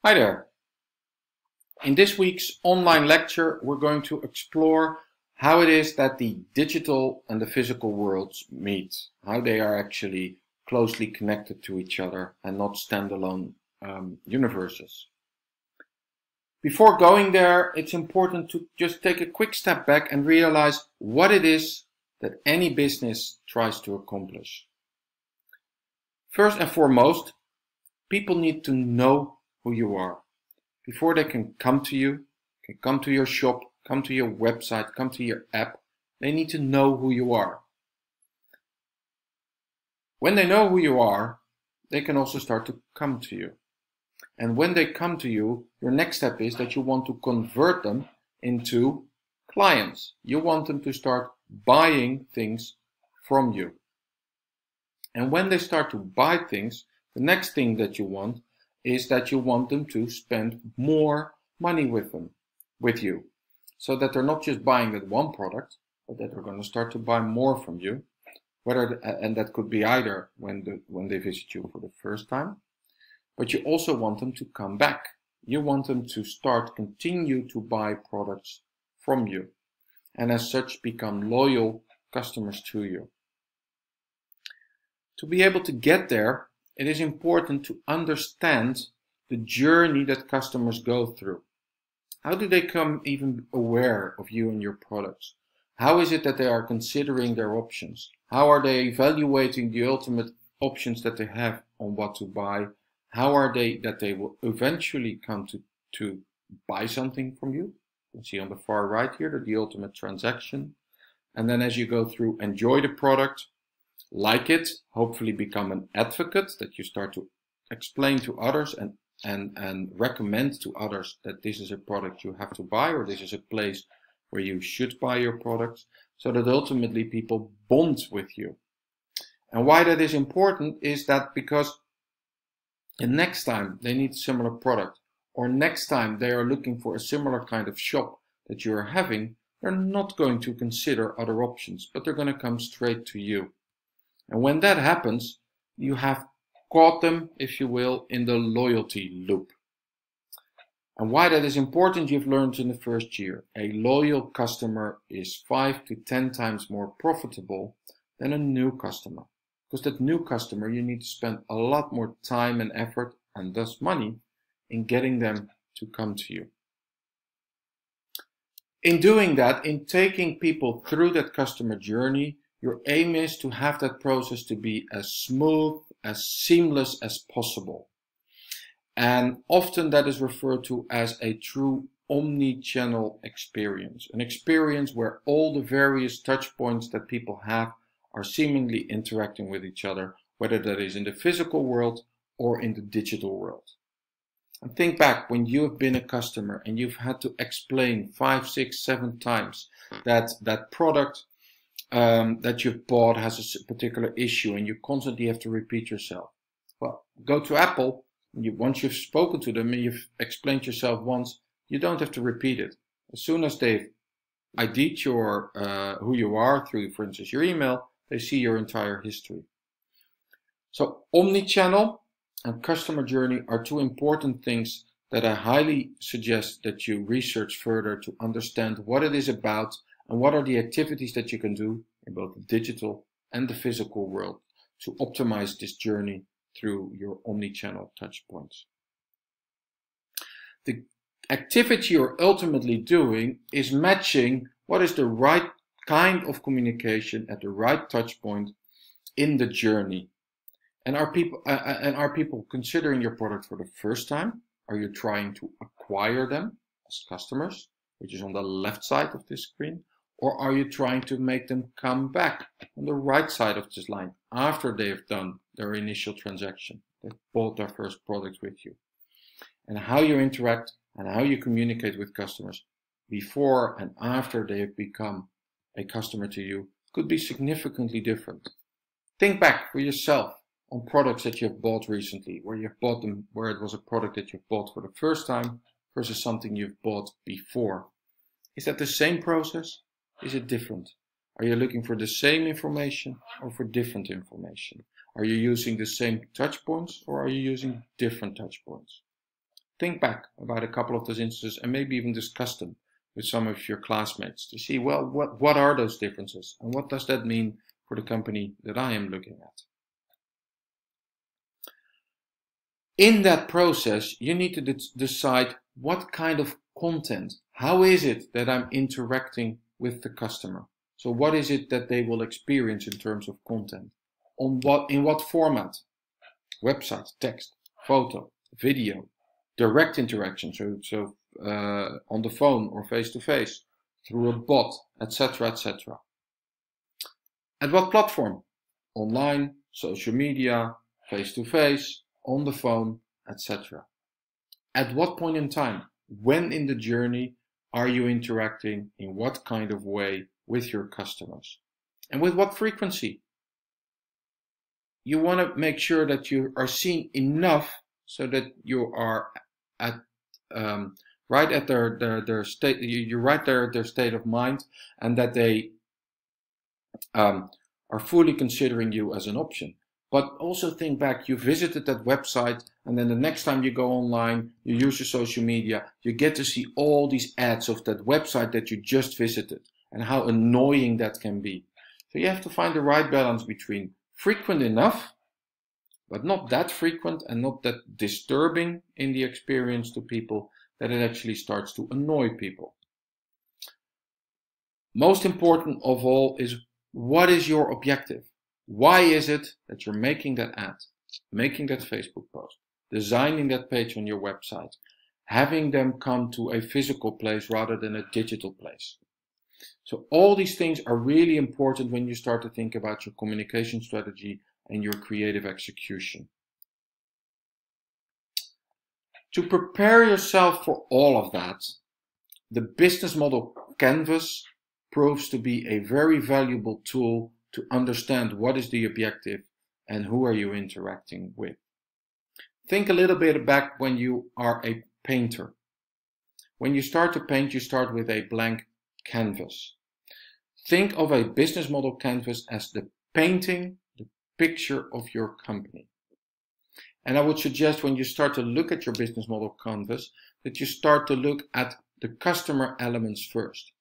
Hi there. In this week's online lecture, we're going to explore how it is that the digital and the physical worlds meet, how they are actually closely connected to each other and not standalone universes. Before going there, it's important to just take a quick step back and realize what it is that any business tries to accomplish. First and foremost, people need to know who you are. Before they can come to you, can come to your shop, come to your website, come to your app, they need to know who you are. When they know who you are, they can also start to come to you. And when they come to you, your next step is that you want to convert them into clients. You want them to start buying things from you. And when they start to buy things, the next thing that you want is that you want them to spend more money with you, so that they're not just buying that one product, but that they're going to start to buy more from you. And that could be either when they visit you for the first time, but you also want them to come back. You want them to continue to buy products from you, and as such become loyal customers to you. To be able to get there, it is important to understand the journey that customers go through. How do they come even aware of you and your products? How is it that they are considering their options? How are they evaluating the ultimate options that they have on what to buy? How are they that they will eventually come to buy something from you? You can see on the far right here the ultimate transaction. And then as you go through, enjoy the product, like it, hopefully become an advocate, that you start to explain to others and recommend to others that this is a product you have to buy, or this is a place where you should buy your products, so that ultimately people bond with you. And why that is important is that because the next time they need a similar product, or next time they are looking for a similar kind of shop that you are having, they're not going to consider other options, but they're going to come straight to you. And when that happens, you have caught them, if you will, in the loyalty loop. And why that is important, you've learned in the first year. A loyal customer is 5 to 10 times more profitable than a new customer. Because that new customer, you need to spend a lot more time and effort, and thus money, in getting them to come to you. In doing that, in taking people through that customer journey, your aim is to have that process to be as smooth, as seamless as possible. And often that is referred to as a true omni-channel experience. An experience where all the various touch points that people have are seemingly interacting with each other, whether that is in the physical world or in the digital world. And think back when you have been a customer and you've had to explain 5, 6, 7 times that that product that you've bought has a particular issue, and you constantly have to repeat yourself. Well, go to Apple. Once you've spoken to them and you've explained yourself once, you don't have to repeat it. As soon as they've ID'd your who you are through, for instance, your email, they see your entire history. So omni-channel and customer journey are two important things that I highly suggest that you research further to understand what it is about and what are the activities that you can do in both the digital and the physical world to optimize this journey through your omni-channel touchpoints. The activity you're ultimately doing is matching what is the right kind of communication at the right touch point in the journey. And are people considering your product for the first time? Are you trying to acquire them as customers, which is on the left side of this screen? Or are you trying to make them come back on the right side of this line after they have done their initial transaction? They've bought their first product with you. And how you interact and how you communicate with customers before and after they have become a customer to you could be significantly different. Think back for yourself on products that you've bought recently, where you've bought them, where it was a product that you've bought for the first time versus something you've bought before. Is that the same process? Is it different? Are you looking for the same information or for different information? Are you using the same touch points or are you using different touch points? think back about a couple of those instances and maybe even discuss them with some of your classmates to see, well, what are those differences and what does that mean for the company that I am looking at. In that process, you need to decide what kind of content, how is it that I'm interacting with the customer? So what is it that they will experience in terms of content? In what format? Website, text, photo, video, direct interaction, so on the phone or face-to-face, through a bot, etc., etc. At what platform? Online, social media, face-to-face, on the phone, etc. At what point in time? When in the journey are you interacting in what kind of way with your customers? And with what frequency? You want to make sure that you are seen enough so that you are at right at their state, you're right there at their state of mind, and that they are fully considering you as an option. But also think back, you visited that website, and then the next time you go online, you use your social media, you get to see all these ads of that website that you just visited, and how annoying that can be. So you have to find the right balance between frequent enough, but not that frequent and not that disturbing in the experience to people that it actually starts to annoy people. Most important of all is, what is your objective? Why is it that you're making that ad, making that Facebook post, designing that page on your website, having them come to a physical place rather than a digital place? So all these things are really important when you start to think about your communication strategy and your creative execution. To prepare yourself for all of that, the business model canvas proves to be a very valuable tool to understand what is the objective and who are you interacting with. Think a little bit back when you are a painter. When you start to paint, you start with a blank canvas. Think of a business model canvas as the painting, the picture of your company. And I would suggest when you start to look at your business model canvas, that you start to look at the customer elements first.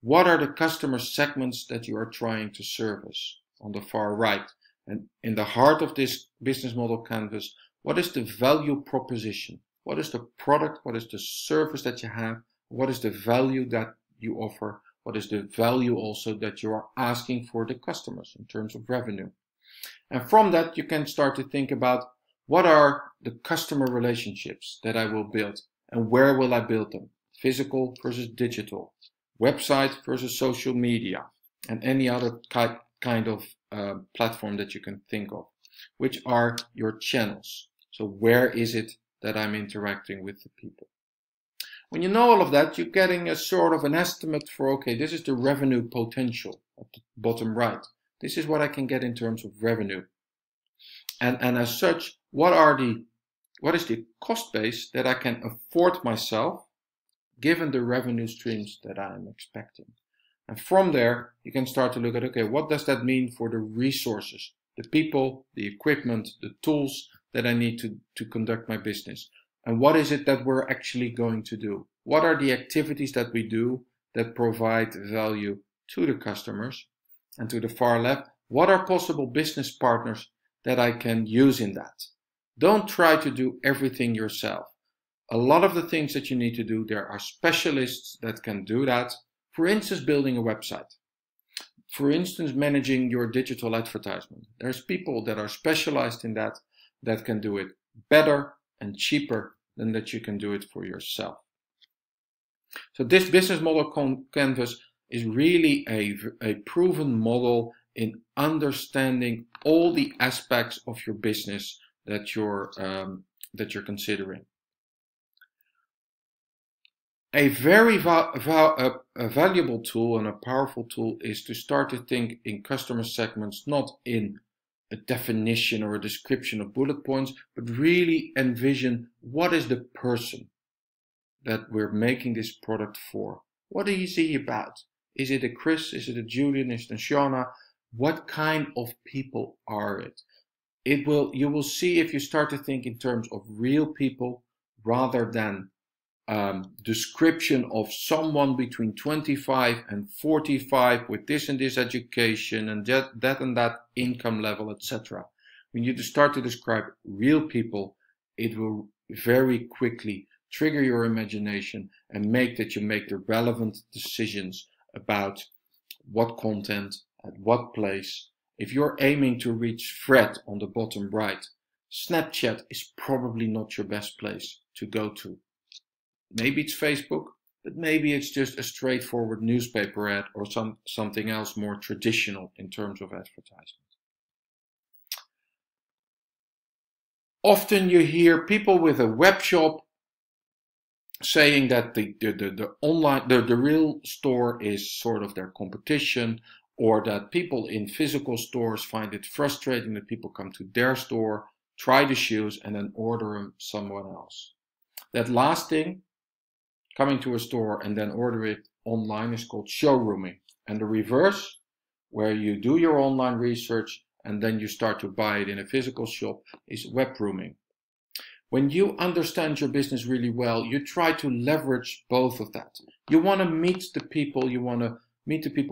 What are the customer segments that you are trying to service on the far right? And in the heart of this business model canvas, what is the value proposition? What is the product? What is the service that you have? What is the value that you offer? What is the value also that you are asking for the customers in terms of revenue? And from that, you can start to think about, what are the customer relationships that I will build, and where will I build them? Physical versus digital, website versus social media, and any other kind of platform that you can think of. Which are your channels? So where is it that I'm interacting with the people? When you know all of that, you're getting a sort of an estimate for, okay, this is the revenue potential at the bottom right. This is what I can get in terms of revenue. And as such, what is the cost base that I can afford myself given the revenue streams that I am expecting? And from there, you can start to look at, okay, what does that mean for the resources, the people, the equipment, the tools that I need to conduct my business? And what is it that we're actually going to do? What are the activities that we do that provide value to the customers? And to the far left, what are possible business partners that I can use in that? Don't try to do everything yourself. A lot of the things that you need to do, there are specialists that can do that. For instance, building a website. For instance, managing your digital advertisement. There's people that are specialized in that can do it better and cheaper than that you can do it for yourself. So this business model canvas is really a proven model in understanding all the aspects of your business that you're considering. A very valuable tool and a powerful tool is to start to think in customer segments, not in a definition or a description of bullet points, but really envision, what is the person that we're making this product for? What is he about? Is it a Chris? Is it a Julian? Is it a Shauna? What kind of people are it? You will see, if you start to think in terms of real people, rather than description of someone between 25 and 45 with this and this education and that and that income level, etc. When you start to describe real people, it will very quickly trigger your imagination and make the relevant decisions about what content, at what place. If you're aiming to reach Fred on the bottom right, Snapchat is probably not your best place to go to. Maybe it's Facebook, but maybe it's just a straightforward newspaper ad or something else more traditional in terms of advertisement. Often you hear people with a web shop saying that the real store is sort of their competition, or that people in physical stores find it frustrating that people come to their store, try the shoes, and then order them someone else. That last thing, coming to a store and then order it online, is called showrooming. And the reverse, where you do your online research and then you start to buy it in a physical shop, is web rooming. When you understand your business really well, you try to leverage both of that. You want to meet the people,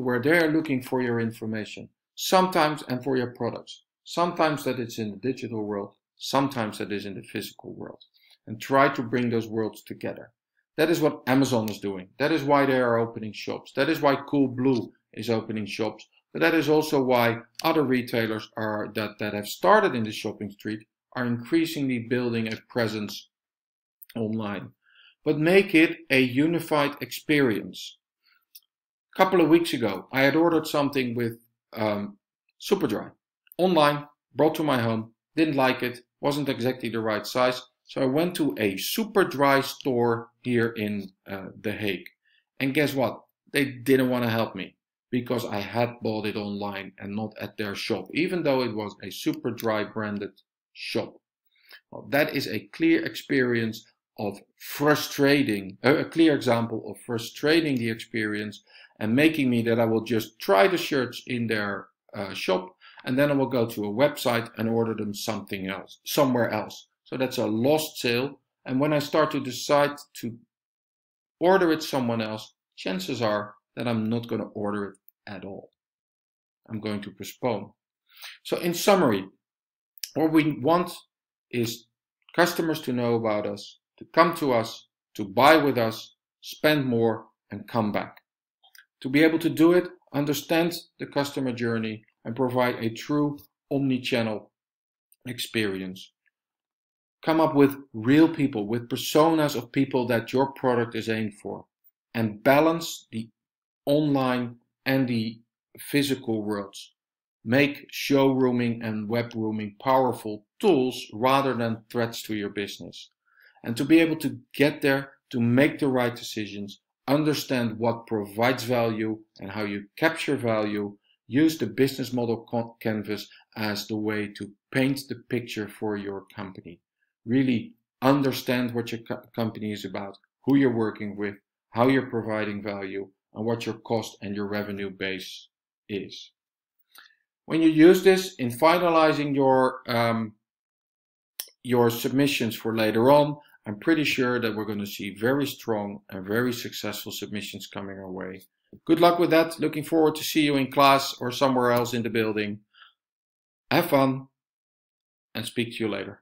where they're looking for your information, sometimes, and for your products. Sometimes that it's in the digital world, sometimes that is in the physical world. And try to bring those worlds together. That is what Amazon is doing. That is why they are opening shops. That is why Coolblue is opening shops. But that is also why other retailers that have started in the shopping street are increasingly building a presence online. But make it a unified experience. A couple of weeks ago, I had ordered something with Superdry online, brought to my home, didn't like it, wasn't exactly the right size. So I went to a Superdry store here in The Hague. And guess what? They didn't want to help me because I had bought it online and not at their shop, even though it was a Superdry branded shop. Well, that is a clear experience of frustrating, a clear example of frustrating the experience and making me that I will just try the shirts in their shop and then I will go to a website and order them somewhere else. So that's a lost sale. And when I start to decide to order it someone else, chances are that I'm not going to order it at all. I'm going to postpone. So in summary, what we want is customers to know about us, to come to us, to buy with us, spend more, and come back. To be able to do it, understand the customer journey and provide a true omni-channel experience. Come up with real people, with personas of people that your product is aimed for, and balance the online and the physical worlds. Make showrooming and web rooming powerful tools rather than threats to your business. And to be able to get there, to make the right decisions, understand what provides value and how you capture value, use the business model canvas as the way to paint the picture for your company. Really understand what your company is about, who you're working with, how you're providing value, and what your cost and your revenue base is. When you use this in finalizing your submissions for later on, I'm pretty sure that we're going to see very strong and very successful submissions coming our way. Good luck with that. Looking forward to see you in class or somewhere else in the building. Have fun and speak to you later.